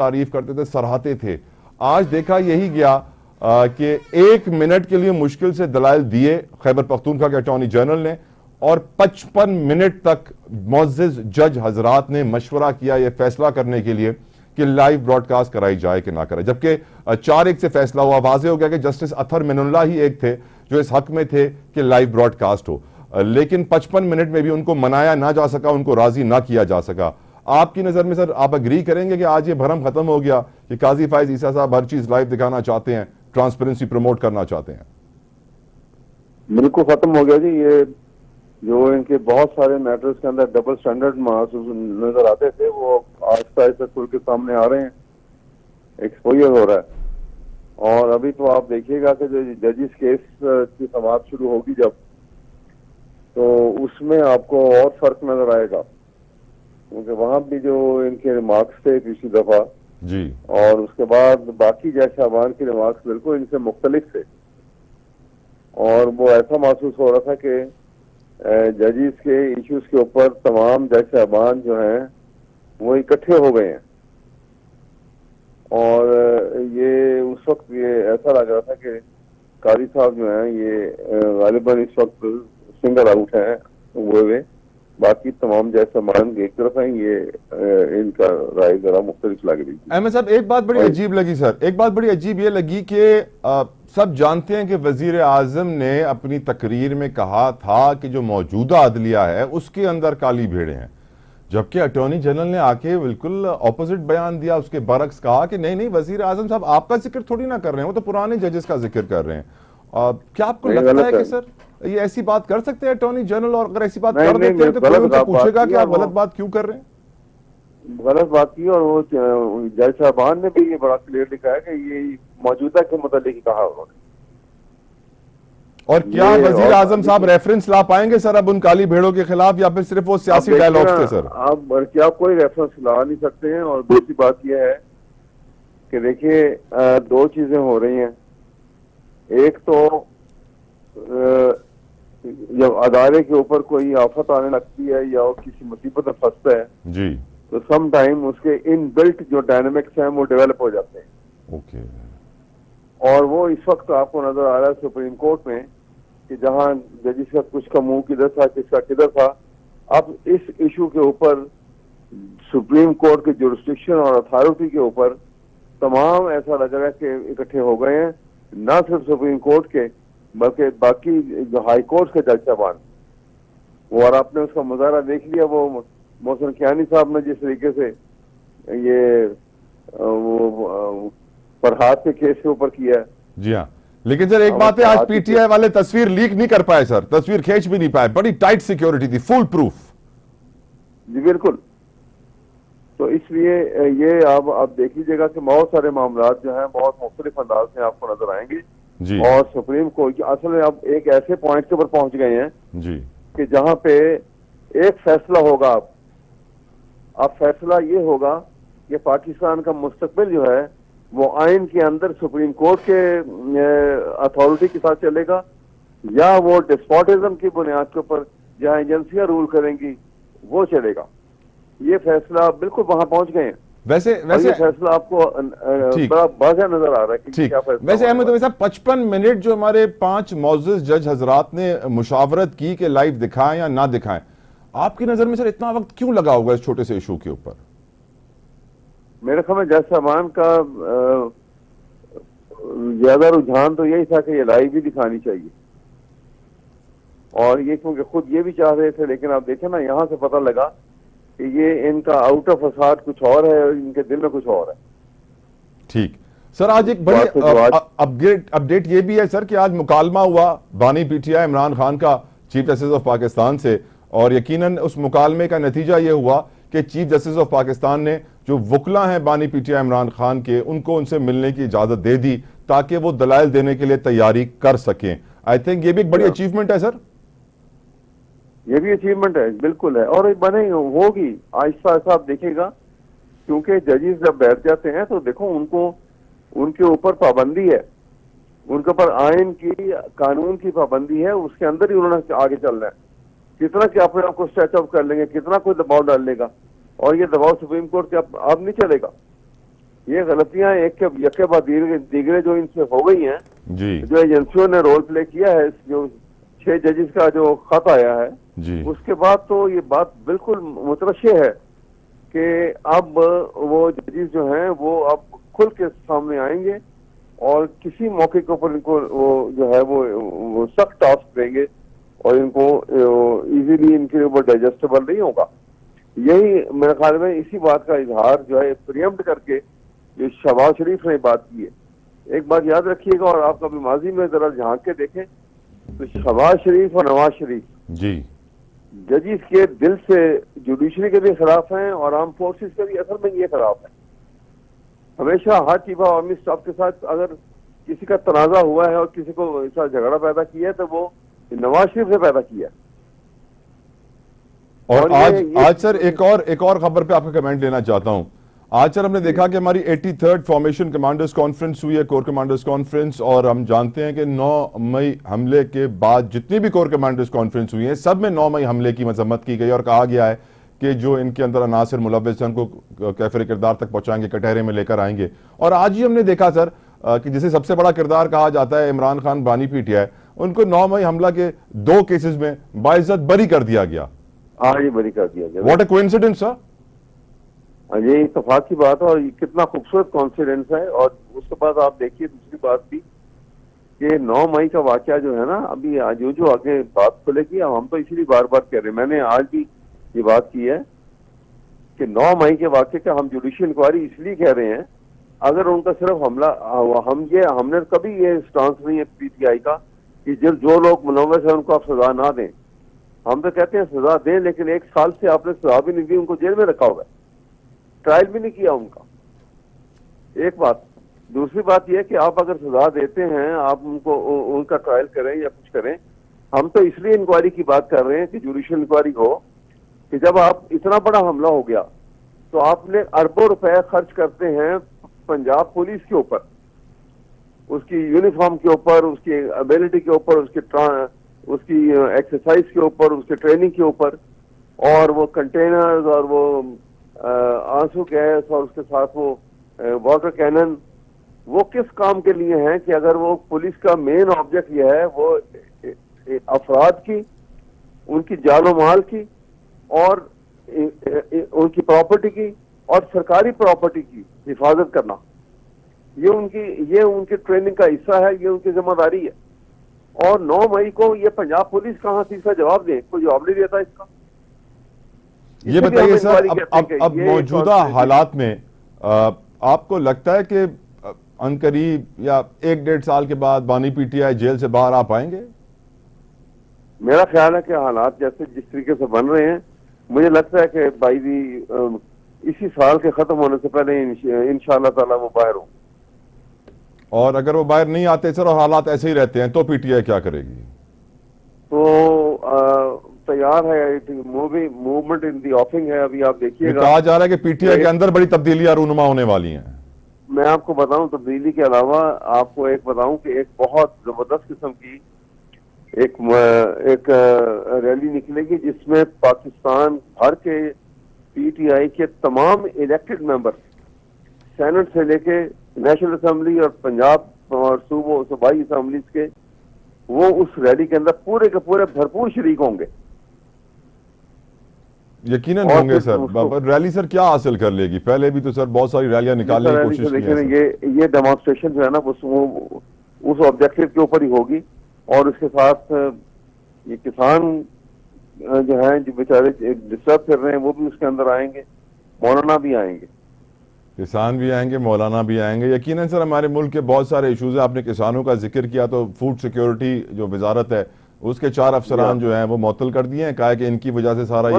तारीफ करते थे, सराहते थे। आज देखा यही गया कि 1 मिनट के लिए मुश्किल से दलाइल दिए खैबर पख्तूनख्वा के अटॉर्नी जनरल ने, और 55 मिनट तक मुअज़्ज़िज़ जज हजरात ने मशवरा किया यह फैसला करने के लिए कि लाइव ब्रॉडकास्ट कराई जाए कि ना कराई, जबकि 4-1 से फैसला हुआ। वाज़े हो गया कि जस्टिस अतहर मिनुल्लाह ही एक थे जो इस हक में थे कि लाइव ब्रॉडकास्ट हो, लेकिन 55 मिनट में भी उनको मनाया ना जा सका, उनको राजी ना किया जा सका। आपकी नजर में सर, आप अग्री करेंगे कि आज ये भरम खत्म हो गया कि काजी फायज ईसा साहब हर चीज लाइव दिखाना चाहते हैं, ट्रांसपेरेंसी प्रमोट करना चाहते हैं? बिल्कुल खत्म हो गया जी। ये जो इनके बहुत सारे मैटर्स के अंदर डबल स्टैंडर्ड नजर आते थे, वो आहिस्ता आहिस्ता खुल के सामने आ रहे हैं, एक्सपोजर हो रहा है। और अभी तो आप देखिएगा कि जो जजिस केस की समाप्त शुरू होगी जब, तो उसमें आपको और फर्क नजर आएगा, क्योंकि वहां भी जो इनके रिमार्क्स थे पिछली दफा जी, और उसके बाद बाकी जज साहबान के रिमार्क्स बिल्कुल इनसे मुख्तलिफ थे, और वो ऐसा महसूस हो रहा था कि जजिस के इश्यूज के ऊपर तमाम जज साहबान जो हैं वो इकट्ठे हो गए हैं। और ये उस वक्त ये ऐसा लग रहा था कि कारी साहब जो हैं ये गालिबन इस वक्त सिंगल आउट हैं हुए, बाकी तमाम जज साहबान एक तरफ हैं। ये इनका राय जरा मुख्तलिफ लग रही थी। अहमद साहब, एक बात बड़ी अजीब लगी सर, एक बात बड़ी अजीब ये लगी कि सब जानते हैं कि वजीर आजम ने अपनी तकरीर में कहा था कि जो मौजूदा अदलिया है उसके अंदर काली भेड़े हैं, जबकि अटॉर्नी जनरल ने आके बिल्कुल ऑपोजिट बयान दिया, उसके बरक्स कहा कि नहीं नहीं, वजीर आजम साहब आपका जिक्र थोड़ी ना कर रहे हैं, वो तो पुराने जजेस का जिक्र कर रहे हैं। क्या आपको लगता है कि सर ये ऐसी बात कर सकते हैं अटॉर्नी जनरल, और अगर ऐसी बात कर देते हैं तो कोई उनसे पूछेगा कि आप गलत बात क्यों कर रहे हैं? गलत बात की, और वो जज साहबान ने भी ये बड़ा क्लियर लिखा है कि ये मौजूदा के मुतालिक कहा उन्होंने। और क्या वजीर आजम साहब रेफरेंस ला पाएंगे सर अब उन काली भेड़ों के खिलाफ, या फिर सिर्फ वो सियासी डायलॉग्स थे सर? आप क्या कोई रेफरेंस ला नहीं सकते हैं। और दूसरी बात यह है कि देखिए दो चीजें हो रही हैं। एक तो जब अदारे के ऊपर कोई आफत आने लगती है या वो किसी मुसीबत में फंसता है जी, तो सम टाइम उसके इन बिल्ट जो डायनामिक्स हैं वो डेवलप हो जाते हैं। ओके। और वो इस वक्त आपको नजर आ रहा है सुप्रीम कोर्ट में कि जहां जजिस का कुछ का मुंह किधर था, किसका किधर था। अब इस इशू के ऊपर सुप्रीम कोर्ट के जुरिस्डिक्शन और अथॉरिटी के ऊपर तमाम ऐसा लग रहा है कि इकट्ठे हो गए हैं, ना सिर्फ सुप्रीम कोर्ट के बल्कि बाकी जो हाई कोर्ट के जज साहबान। वो और आपने उसका मुजाहरा देख लिया, वो मोहसिन कियानी साहब ने जिस तरीके से ये फरहाद के केस के ऊपर किया है। जी हाँ, लेकिन सर एक बात है, आज पीटीआई वाले तस्वीर लीक नहीं कर पाए सर, तस्वीर खींच भी नहीं पाए, बड़ी टाइट सिक्योरिटी थी, फुल प्रूफ। जी बिल्कुल। तो इसलिए ये आप देख लीजिएगा कि बहुत सारे मामला जो हैं बहुत मुख्तलिफ अंदाज में आपको नजर आएंगे जी। और सुप्रीम कोर्ट असल में अब एक ऐसे पॉइंट के ऊपर पहुंच गए हैं जी कि जहां पे एक फैसला होगा। अब फैसला ये होगा कि पाकिस्तान का मुस्तकबिल जो है वो आइन के अंदर सुप्रीम कोर्ट के अथॉरिटी के साथ चलेगा, या वो डिस्पोटिज्म की बुनियाद के ऊपर जहां एजेंसियां रूल करेंगी वो चलेगा। ये फैसला बिल्कुल वहां पहुंच गए हैं। वैसे ये फैसला आपको बड़ा वाज़ेह नजर आ रहा है कि क्या फैसला। वैसे अहमद साहब 55 मिनट जो हमारे 5 मुअज़्ज़िज़ जज हजरात ने मुशावरत की कि लाइव दिखाएं या ना दिखाएं, आपकी नजर में सर इतना वक्त क्यों लगा होगा इस छोटे से इशू के ऊपर? मेरे ख्याल में जज साहबान का ज्यादा रुझान तो यही था कि ये लाइव भी दिखानी चाहिए, और ये क्योंकि खुद ये भी चाह रहे थे। लेकिन आप देखें ना, यहाँ से पता लगा कि ये इनका आउट ऑफ फसाद कुछ और है और इनके दिल में कुछ और है। ठीक सर, आज एक बड़ी अपडेट ये भी है सर कि आज मुकालमा हुआ बानी पीटीआई इमरान खान का चीफ जस्टिस ऑफ पाकिस्तान से, और यकीनन उस मुकालमे का नतीजा ये हुआ कि चीफ जस्टिस ऑफ पाकिस्तान ने जो वकला हैं बानी पीटीआई इमरान खान के, उनको उनसे मिलने की इजाजत दे दी ताकि वो दलाइल देने के लिए तैयारी कर सकें। आई थिंक ये भी एक बड़ी अचीवमेंट है सर। ये भी अचीवमेंट है, बिल्कुल है, और बने होगी आहिस्ता आहिस्ता आप देखिएगा, क्योंकि जजेस जब बैठ जाते हैं तो देखो उनको उनके ऊपर पाबंदी है, उनके ऊपर आइन की कानून की पाबंदी है, उसके अंदर ही उन्होंने आगे चलना है। कितना क्या अपने आपको स्ट्रेच अप कर लेंगे, कितना कोई दबाव डाल लेगा, और ये दबाव सुप्रीम कोर्ट के अब नहीं चलेगा। ये गलतियां एक के यके बाद दीगरे जो इनसे हो गई हैं, जी जो एजेंसियों ने रोल प्ले किया है, जो 6 जजेस का जो खत आया है, जी उसके बाद तो ये बात बिल्कुल मुतरश्शे है कि अब वो जजेस जो हैं वो अब खुल के सामने आएंगे और किसी मौके के ऊपर इनको वो जो है वो सख्त टास्क देंगे और इनको इजीली इनके ऊपर डाइजेस्टेबल नहीं होगा। यही मेरे ख्याल में इसी बात का इजहार जो है प्रियम्प्ट करके जो शहबाज शरीफ ने बात की है। एक बात याद रखिएगा और आप कभी माजी में जरा झांक के देखें तो शहबाज शरीफ और नवाज शरीफ जी जजिस के दिल से जुडिशरी के भी खिलाफ हैं और आर्म फोर्सेस के भी असल में ये खिलाफ है। हमेशा हर चीफा आर्मी स्टाफ के साथ अगर किसी का तनाजा हुआ है और किसी को ऐसा झगड़ा पैदा किया है तो वो नवाज शरीफ ने पैदा किया है। और आज सर एक और खबर पे आपका कमेंट लेना चाहता हूं। आज सर हमने देखा कि हमारी 83rd फॉर्मेशन कमांडर्स कॉन्फ्रेंस हुई है, कोर कमांडर्स कॉन्फ्रेंस, और हम जानते हैं कि 9 मई हमले के बाद जितनी भी कोर कमांडर्स कॉन्फ्रेंस हुई है सब में 9 मई हमले की मजम्मत की गई और कहा गया है कि जो इनके अंदर अनासिर मुलव्वस हैं उनको कैफिर किरदार तक पहुंचाएंगे, कटहरे में लेकर आएंगे। और आज ही हमने देखा सर कि जिसे सबसे बड़ा किरदार कहा जाता है इमरान खान बानी पीटीआई, उनको 9 मई हमला के 2 केसेस में बाइज्जत बरी कर दिया गया। हाँ, ये बरी कर दिया गया। What a coincidence sir. ये इत्तेफाक की बात है और कितना खूबसूरत कॉन्फिडेंस है। और उसके बाद आप देखिए दूसरी बात भी कि 9 मई का वाकया जो है ना, अभी आज जो आगे बात खुलेगी, हम तो इसीलिए बार बार कह रहे हैं, मैंने आज भी ये बात की है कि 9 मई के वाकये का हम जुडिशियल इंक्वायरी इसलिए कह रहे हैं, अगर उनका सिर्फ हमला हमने कभी ये स्टांस नहीं है पीटीआई का कि जो लोग मुलव्वस है उनको आप सजा ना दें। हम तो कहते हैं सजा दें, लेकिन 1 साल से आपने सजा भी नहीं दी, उनको जेल में रखा हुआ है, ट्रायल भी नहीं किया उनका। एक बात। दूसरी बात यह कि आप अगर सजा देते हैं, आप उनको उनका ट्रायल करें या कुछ करें। हम तो इसलिए इंक्वायरी की बात कर रहे हैं कि जुडिशियल इंक्वायरी हो कि जब आप इतना बड़ा हमला हो गया तो आपने अरबों रुपए खर्च करते हैं पंजाब पुलिस के ऊपर, उसकी यूनिफॉर्म के ऊपर, उसकी एबिलिटी के ऊपर, उसकी एक्सरसाइज के ऊपर, उसके ट्रेनिंग के ऊपर, और वो कंटेनर्स और वो आंसू गैस और उसके साथ वो वाटर कैनन, वो किस काम के लिए हैं कि अगर वो पुलिस का मेन ऑब्जेक्ट यह है वो अफराद की, उनकी जानो माल की और उनकी प्रॉपर्टी की और सरकारी प्रॉपर्टी की हिफाजत करना, ये उनकी ट्रेनिंग का हिस्सा है, ये उनकी जिम्मेदारी है। और 9 मई को ये पंजाब पुलिस कहां से इसका जवाब दे? कोई जवाब नहीं देता इसका। ये बताइए सर, अब मौजूदा हालात में आपको लगता है कि अनकरीब या 1-1.5 साल के बाद बानी पीटीआई जेल से बाहर आ पाएंगे? मेरा ख्याल है कि हालात जैसे जिस तरीके से बन रहे हैं, मुझे लगता है कि इसी साल के खत्म होने से पहले इंशाअल्लाह ताला वो बाहर हो। और अगर वो बाहर नहीं आते सर और हालात ऐसे ही रहते हैं तो पीटीआई क्या करेगी? तो तैयार है, मूवमेंट इन दी ऑफिंग है। अभी आप देखिएगा, कहा जा रहा है कि पीटीआई के अंदर बड़ी तब्दीलियां रूनुमा होने वाली हैं। मैं आपको बताऊं, तब्दीली के अलावा आपको एक बताऊं कि एक बहुत जबरदस्त किस्म की एक रैली निकलेगी जिसमें पाकिस्तान भर के पीटीआई के तमाम इलेक्टेड मेंबर, सेनेट से लेके नेशनल असेंबली और पंजाब और सूबाई असेंबलीज के, वो उस रैली के अंदर पूरे के पूरे भरपूर शरीक होंगे। यकीनन होंगे सर। रैली सर क्या हासिल कर लेगी? पहले भी तो सर बहुत सारी रैलियां निकालने की कोशिश की है। ये डेमोन्स्ट्रेशन जो है ना उस ऑब्जेक्टिव के ऊपर ही होगी। और उसके साथ ये किसान जो हैं, जो बेचारे डिस्टर्ब कर रहे हैं, वो भी उसके अंदर आएंगे, मौलाना भी आएंगे, किसान भी आएंगे, मौलाना भी आएंगे। यकीनन सर हमारे मुल्क के बहुत सारे इशूज हैं। आपने किसानों का जिक्र किया तो फूड सिक्योरिटी जो वजारत है उसके 4 अफसरान जो हैं वो मुअत्तल कर दिए हैं, कहा कि इनकी वजह से सारा ये